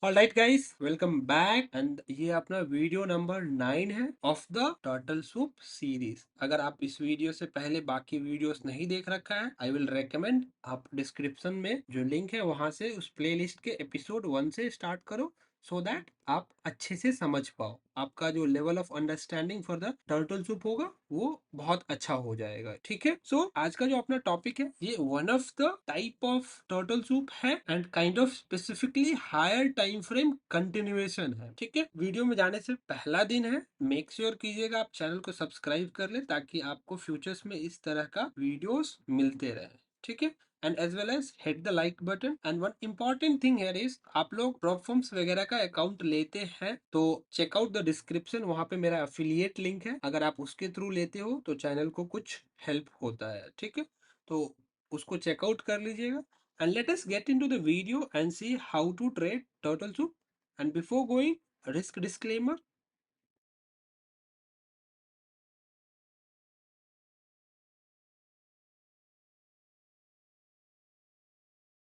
Alright guys, welcome back. And ये अपना video number 9 है of the turtle soup series. अगर आप इस वीडियो से पहले बाकी वीडियोस नहीं देख रखा है, आई विल रेकमेंड आप डिस्क्रिप्शन में जो लिंक है वहां से उस प्लेलिस्ट के एपिसोड 1 से स्टार्ट करो, सो दैट आप अच्छे से समझ पाओ। आपका जो level of understanding for the turtle soup होगा वो बहुत अच्छा हो जाएगा। ठीक है, सो आज का जो अपना टॉपिक है ये one of the type of turtle soup है and kind of specifically higher time frame continuation है। ठीक है, वीडियो में जाने से पहला दिन है, मेक श्योर कीजिएगा आप चैनल को सब्सक्राइब कर ले ताकि आपको फ्यूचर्स में इस तरह का वीडियोस मिलते रहे। ठीक है, and as well as hit the like button. And one important thing है इज, आप लोग प्रोफॉर्म्स वगैरह का अकाउंट लेते हैं तो चेकआउट द डिस्क्रिप्शन, वहां पे मेरा एफिलिएट लिंक है। अगर आप उसके थ्रू लेते हो तो चैनल को कुछ हेल्प होता है। ठीक है, तो उसको चेकआउट कर लीजिएगा। And let us get into the video and see how to trade turtle soup. And before going, risk disclaimer.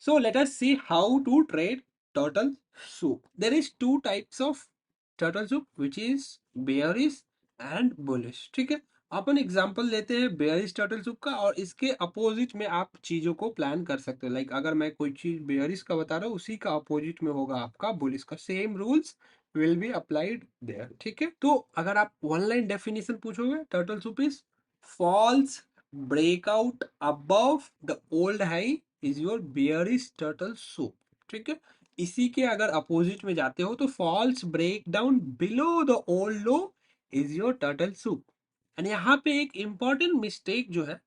So let us see how to trade turtle soup. There is two types of turtle soup, which is bearish and bullish. ठीक है, अपन example लेते हैं bearish turtle soup का, और इसके opposite में आप चीजों को प्लान कर सकते हो। लाइक अगर मैं कोई चीज बेयरिश का बता रहा हूँ, उसी का अपोजिट में होगा आपका बुलिश का। Same rules will be applied there. ठीक है, तो अगर आप वन लाइन डेफिनेशन पूछोगे, turtle soup is false breakout above the old high is your bearish turtle soup. ठीक है, इसी के अगर अपोजिट में जाते हो तो false break down below the old low is your turtle soup. And यहाँ पे एक इंपॉर्टेंट मिस्टेक जो है,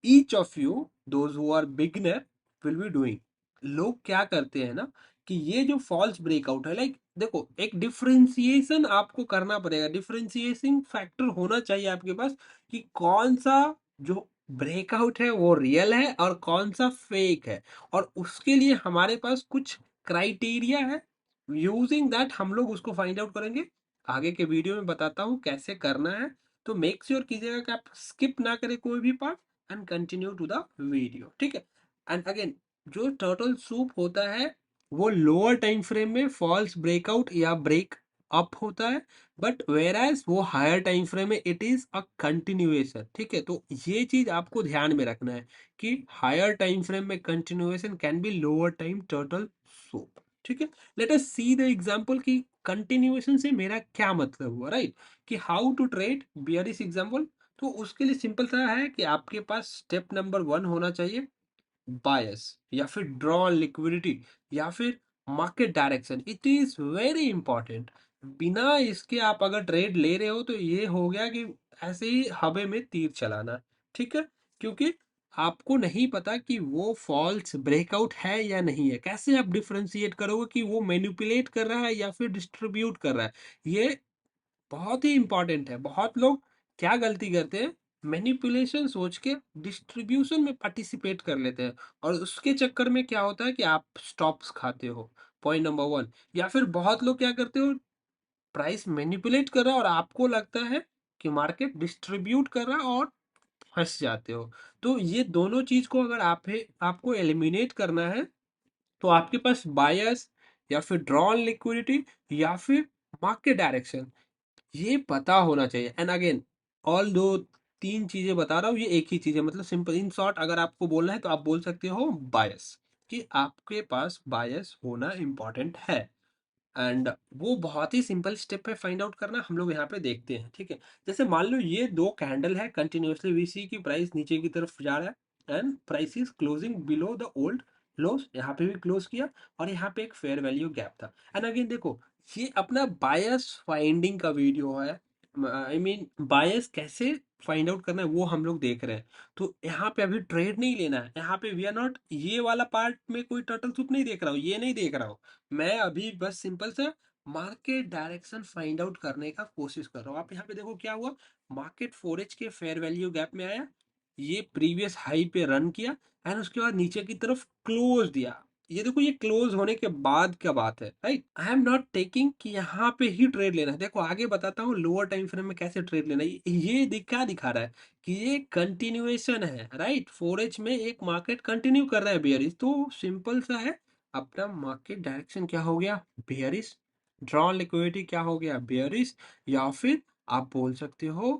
each of you those who are beginner will be doing. लोग क्या करते हैं ना कि ये जो फॉल्स ब्रेकआउट है, लाइक देखो, एक डिफरेंशिएशन आपको करना पड़ेगा, डिफरेंशिएशन फैक्टर होना चाहिए आपके पास कि कौन सा जो ब्रेकआउट है वो रियल है और कौन सा फेक है। और उसके लिए हमारे पास कुछ क्राइटेरिया है, यूजिंग दैट हम लोग उसको फाइंड आउट करेंगे। आगे के वीडियो में बताता हूँ कैसे करना है, तो मेक श्योर कीजिएगा कि आप स्किप ना करें कोई भी part and continue to the video. ठीक है, एंड अगेन, जो टर्टल सूप होता है वो लोअर टाइम फ्रेम में फॉल्स ब्रेकआउट या ब्रेक अप होता है, बट वेर एज वो हायर टाइम फ्रेम में इट इज अ कंटिन्यूएशन। ठीक है, तो ये चीज आपको ध्यान में रखना है कि हायर टाइम फ्रेम में continuation can be lower time turtle soup. ठीक है, let us see the example कि कंटिन्यूएशन से मेरा क्या मतलब हुआ, राइट? कि how to trade bearish example. तो उसके लिए सिंपल सा है कि आपके पास स्टेप नंबर 1 होना चाहिए बायस, या फिर ड्रॉ लिक्विडिटी, या फिर market direction. It is very important. बिना इसके आप अगर ट्रेड ले रहे हो तो ये हो गया कि ऐसे ही हवा में तीर चलाना। ठीक है, क्योंकि आपको नहीं पता कि वो फॉल्स ब्रेकआउट है या नहीं है। कैसे आप डिफरेंशिएट करोगे कि वो मैनिपुलेट कर रहा है या फिर डिस्ट्रीब्यूट कर रहा है? ये बहुत ही इंपॉर्टेंट है। बहुत लोग क्या गलती करते हैं, मैनिपुलेशन सोच के डिस्ट्रीब्यूशन में पार्टिसिपेट कर लेते हैं, और उसके चक्कर में क्या होता है कि आप स्टॉप्स खाते हो। Point number 1। या फिर बहुत लोग क्या करते हो, प्राइस मैनिपुलेट कर रहा है और आपको लगता है कि मार्केट डिस्ट्रीब्यूट कर रहा है और फंस जाते हो। तो ये दोनों चीज को अगर आपको एलिमिनेट करना है तो आपके पास बायस, या फिर ड्रॉन लिक्विडिटी, या फिर मार्केट डायरेक्शन, ये पता होना चाहिए। एंड अगेन, ऑल दो तीन चीजें बता रहा हूँ, ये एक ही चीज है। मतलब सिंपल इन शॉर्ट अगर आपको बोलना है तो आप बोल सकते हो बायस, कि आपके पास बायस होना इंपॉर्टेंट है। एंड वो बहुत ही सिंपल स्टेप है फाइंड आउट करना, हम लोग यहाँ पे देखते हैं। ठीक है, जैसे मान लो ये दो कैंडल है, कंटिन्यूअसली वी सी की प्राइस नीचे की तरफ जा रहा है and price is closing below the old loss. यहाँ पे भी क्लोज किया और यहाँ पे एक फेयर वैल्यू गैप था। एंड अगेन देखो, ये अपना बायस फाइंडिंग का वीडियो है। आई मीन बायस कैसे फाइंड आउट करना है वो हम लोग देख रहे हैं। तो यहाँ पे अभी ट्रेड नहीं लेना है, यहाँ पे वी आर नॉट, ये वाला पार्ट में कोई टर्टल सूप नहीं देख रहा हूँ, ये नहीं देख रहा हूँ। मैं अभी बस सिंपल सा मार्केट डायरेक्शन फाइंड आउट करने का कोशिश कर रहा हूँ। आप यहाँ पे देखो क्या हुआ, मार्केट 4H के फेयर वैल्यू गैप में आया, ये प्रीवियस हाई पे रन किया एंड उसके बाद नीचे की तरफ क्लोज दिया। ये देखो, ये क्लोज होने के बाद क्या बात है, right? I am not taking कि यहाँ पे ही ट्रेड लेना है। देखो आगे बताता हूँ लोअर टाइम फ्रेम में कैसे ट्रेड लेना है। क्या दिखा रहा है कि ये कंटिन्यूएशन है, राइट? 4H में एक मार्केट कंटिन्यू कर रहा है बियरिश, तो सिंपल सा है, अपना मार्केट डायरेक्शन क्या हो गया, बेयरिश। ड्रॉन लिक्विडिटी क्या हो गया, बेयरिश। या फिर आप बोल सकते हो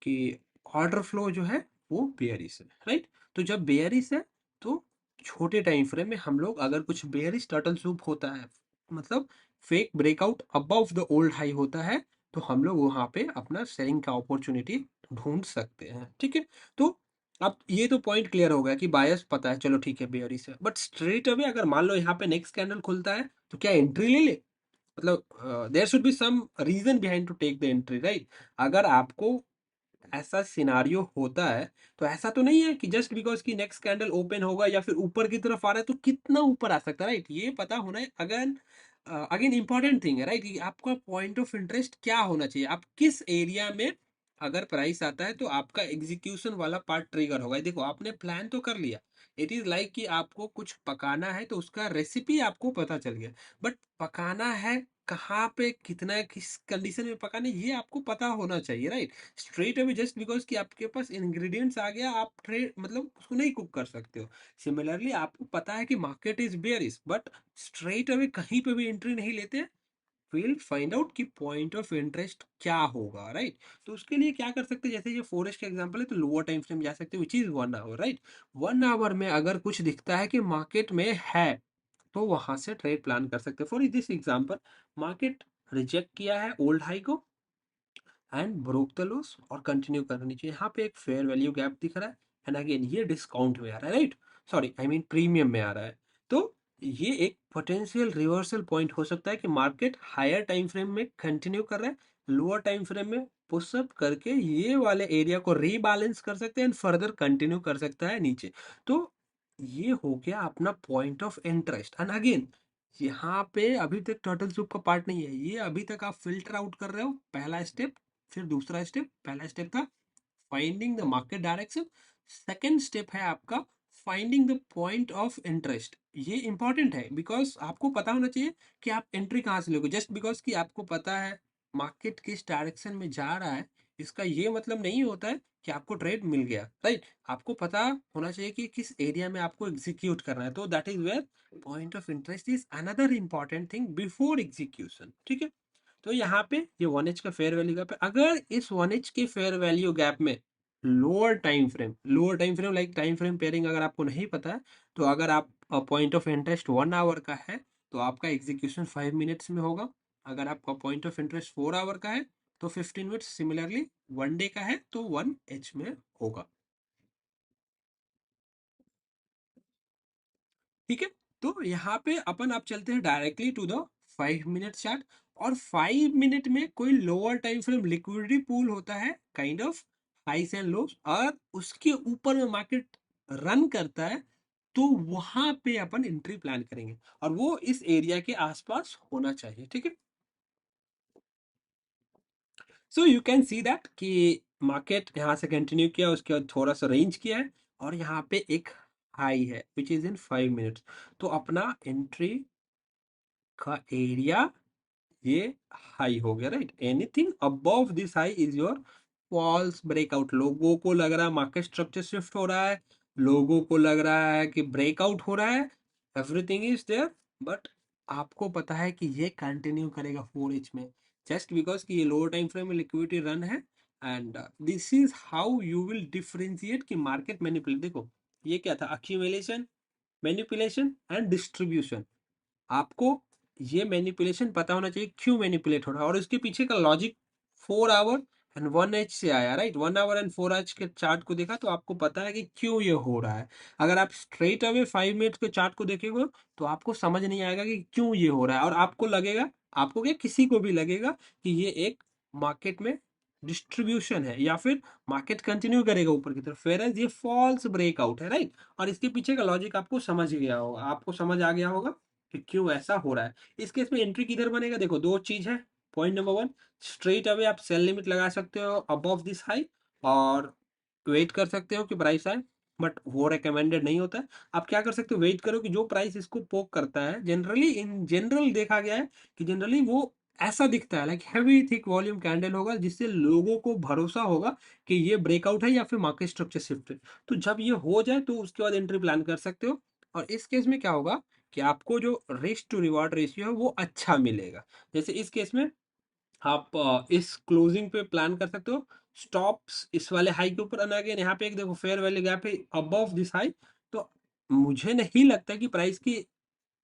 कि ऑर्डर फ्लो जो है वो बेयरिश है, राइट। तो जब बेयरिश है तो छोटे टाइम फ्रेम में हम लोग अगर कुछ बेयरिश टर्टल सूप होता है, मतलब fake breakout above the old high होता है, तो हम लोग वहां पे अपना सेलिंग का अपॉर्चुनिटी ढूंढ सकते हैं, ठीक है। तो अब ये तो पॉइंट क्लियर हो गया कि बायस पता है, चलो ठीक है बेयरिश है, बट स्ट्रेट अवे अगर मान लो यहाँ पे नेक्स्ट कैंडल खुलता है तो क्या एंट्री ले ले, मतलब there should be some reason behind to take the entry, right. अगर आपको ऐसा सिनारियो होता है तो ऐसा तो नहीं है कि जस्ट बिकॉज कि नेक्स्ट कैंडल ओपन होगा या फिर ऊपर की तरफ आ रहा है तो कितना ऊपर आ सकता है, राइट, ये पता होना है। अगेन अगेन इंपॉर्टेंट थिंग है, राइट, कि आपका पॉइंट ऑफ इंटरेस्ट क्या होना चाहिए, आप किस एरिया में अगर प्राइस आता है तो आपका एग्जीक्यूशन वाला पार्ट ट्रिगर होगा। देखो आपने प्लान तो कर लिया, इट इज लाइक कि आपको कुछ पकाना है तो उसका रेसिपी आपको पता चल गया, बट पकाना है कहाँ पे, कितना, किस कंडीशन में पकाना है, ये आपको पता होना चाहिए, right. Straight away just because कि आपके पास इंग्रेडिएंट्स आ गया आप ट्रेड मतलब उसको नहीं कुक कर सकते हो। सिमिलरली आपको पता है कि market is bearish, but straight away कहीं पे भी एंट्री नहीं लेते, विल फाइंड आउट कि पॉइंट ऑफ इंटरेस्ट क्या होगा, राइट। तो उसके लिए क्या कर सकते हैं, जैसे ये फॉरेस्ट का एग्जांपल है तो लोअर टाइम फ्रेम जा सकते हैं which is 1 hour, right. 1 hour में अगर कुछ दिखता है कि मार्केट में है तो वहां से ट्रेड प्लान कर सकते हैं। For this example market reject किया है ओल्ड हाई को एंड ब्रोक द लॉस और कंटिन्यू करनी चाहिए, यहाँ पे एक फेयर वैल्यू गैप दिख रहा है एंड अगेन ये डिस्काउंट में आ रहा है, right, sorry I mean premium में आ रहा है। तो ये एक पोटेंशियल रिवर्सल पॉइंट हो सकता है कि मार्केट हायर टाइम फ्रेम में कंटिन्यू कर रहा है, लोअर टाइम फ्रेम में पुशअप करके ये वाले एरिया को रीबैलेंस कर सकते हैं एंड फर्दर कंटिन्यू कर सकता है नीचे। तो ये हो गया अपना point of interest and again यहाँ पे अभी तक टर्टल सूप का पार्ट नहीं है, ये अभी तक आप फिल्टर आउट कर रहे हो, पहला स्टेप। फिर दूसरा स्टेप, पहला स्टेप था finding the market direction, second step है आपका finding the point of interest. ये इंपॉर्टेंट है बिकॉज आपको पता होना चाहिए कि आप एंट्री कहाँ से लोगे। जस्ट बिकॉज कि आपको पता है मार्केट किस डायरेक्शन में जा रहा है, इसका ये मतलब नहीं होता है कि आपको ट्रेड मिल गया, राइट। आपको पता होना चाहिए कि किस एरिया में आपको एग्जीक्यूट करना है, तो that is where point of interest is another important thing before execution, ठीक है। तो यहाँ पे ये 1H का फेयर वैल्यू गैप है, अगर इस 1H के फेयर वैल्यू गैप में lower time frame like time frame pairing अगर आपको नहीं पता है, तो अगर आप पॉइंट ऑफ इंटरेस्ट 1 आवर का है तो आपका एग्जीक्यूशन 5 मिनट्स में होगा। अगर आपका पॉइंट ऑफ इंटरेस्ट 4 आवर का है तो 15 मिनट्स, सिमिलरली 1 डे का है तो 1H में होगा, ठीक है। तो यहाँ पे अपन आप चलते हैं directly to the 5 minute chart, और 5 मिनट में कोई lower time frame liquidity pool होता है kind of highs and lows, और उसके ऊपर में मार्केट रन करता है तो वहां पे अपन एंट्री प्लान करेंगे और वो इस एरिया के आसपास होना चाहिए, ठीक है। So you can see that कि मार्केट यहाँ से कंटिन्यू किया, उसके बाद थोड़ा सा रेंज किया है और यहाँ पे एक हाई है विच इज इन 5 मिनट्स। तो अपना एंट्री का एरिया ये हाई हो गया, right. Anything above this high is your false breakout. लोगों को लग रहा है मार्केट स्ट्रक्चर शिफ्ट हो रहा है, लोगों को लग रहा है कि ब्रेकआउट हो रहा है, एवरीथिंग इज देयर, बट आपको पता है कि ये कंटिन्यू करेगा 4H में, जस्ट बिकॉज कि ये लोअर टाइम फ्रेम में लिक्विडिटी रन है। And this is how you will differentiate कि मार्केट मैनिपुलेट। देखो ये क्या था, अक्यूमुलेशन, मैनिपुलेशन एंड डिस्ट्रीब्यूशन। आपको ये मैनिपुलेशन पता होना चाहिए क्यों मैनिपुलेट हो रहा है और इसके पीछे का लॉजिक 4 आवर एंड 1H से आया, राइट। 1 आवर एंड 4H के चार्ट को देखा तो आपको पता है कि क्यों ये हो रहा है। अगर आप स्ट्रेट अवे 5 मिनट के चार्ट को देखेंगे तो आपको समझ नहीं आएगा कि क्यों ये हो रहा है, और आपको लगेगा, आपको क्या किसी को भी लगेगा कि ये एक मार्केट में डिस्ट्रीब्यूशन है या फिर मार्केट कंटिन्यू करेगा ऊपर की तरफ, फेयर ये फॉल्स ब्रेकआउट है, राइट। और इसके पीछे का लॉजिक आपको समझ गया होगा, आपको समझ आ गया होगा कि क्यों ऐसा हो रहा है। इस केस में एंट्री किधर बनेगा, देखो दो चीज है। Point number one, straight away आप सेल लिमिट लगा सकते हो अबव दिस हाई और वेट कर सकते हो कि प्राइस आए, बट वो रिकमेंडेड नहीं होता है। आप क्या कर सकते हो, वेट करो कि जो प्राइस इसको पोक करता है, जनरली इन जनरल देखा गया है कि जनरली वो ऐसा दिखता है like heavy thick volume candle होगा जिससे लोगों को भरोसा होगा कि ये ब्रेकआउट है या फिर मार्केट स्ट्रक्चर शिफ्ट है। तो जब ये हो जाए तो उसके बाद एंट्री प्लान कर सकते हो। और इस केस में क्या होगा कि आपको जो रिस्क टू रिवॉर्ड रेशियो है वो अच्छा मिलेगा। जैसे इस केस में आप इस क्लोजिंग पे प्लान कर सकते हो, स्टॉप्स इस वाले हाई के ऊपर, अगेन यहाँ पे एक देखो फेयर वैल्यू गैप है अबव दिस हाई। तो मुझे नहीं लगता कि प्राइस की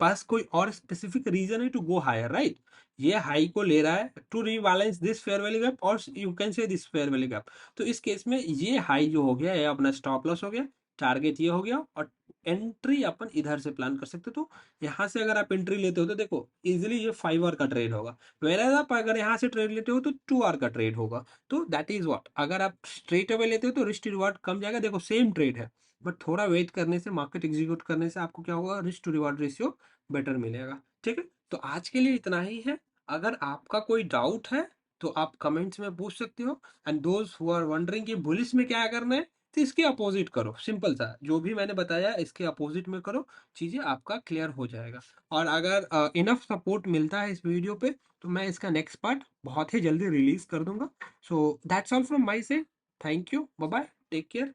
पास कोई और स्पेसिफिक रीजन है टू गो हायर, राइट। ये हाई को ले रहा है to rebalance this fair value gap, और you can say this fair value gap. तो इस केस में ये हाई जो हो गया है अपना स्टॉप लॉस हो गया, टारगेट ये हो गया, और एंट्री अपन इधर से प्लान कर सकते हो। तो यहाँ से अगर आप एंट्री लेते हो तो देखो इजिली ये 5 आवर का ट्रेड होगा, वेराज आप अगर यहाँ से ट्रेड लेते हो तो 2 आवर का ट्रेड होगा। तो दैट इज व्हाट, अगर आप स्ट्रेट अवे लेते हो तो रिस्क रिवार्ड कम जाएगा, देखो सेम ट्रेड है, बट थोड़ा वेट करने से, मार्केट एग्जीक्यूट करने से आपको क्या होगा, risk to reward ratio better मिलेगा। ठीक है, तो आज के लिए इतना ही है। अगर आपका कोई डाउट है तो आप कमेंट्स में पूछ सकते हो। And those who are wondering कि बुलिश में क्या करना है, तो इसके अपोजिट करो, सिंपल सा जो भी मैंने बताया इसके अपोजिट में करो, चीजें आपका क्लियर हो जाएगा। और अगर इनफ सपोर्ट मिलता है इस वीडियो पे तो मैं इसका नेक्स्ट पार्ट बहुत ही जल्दी रिलीज कर दूंगा। So that's all from my से। Thank you, bye bye, take care.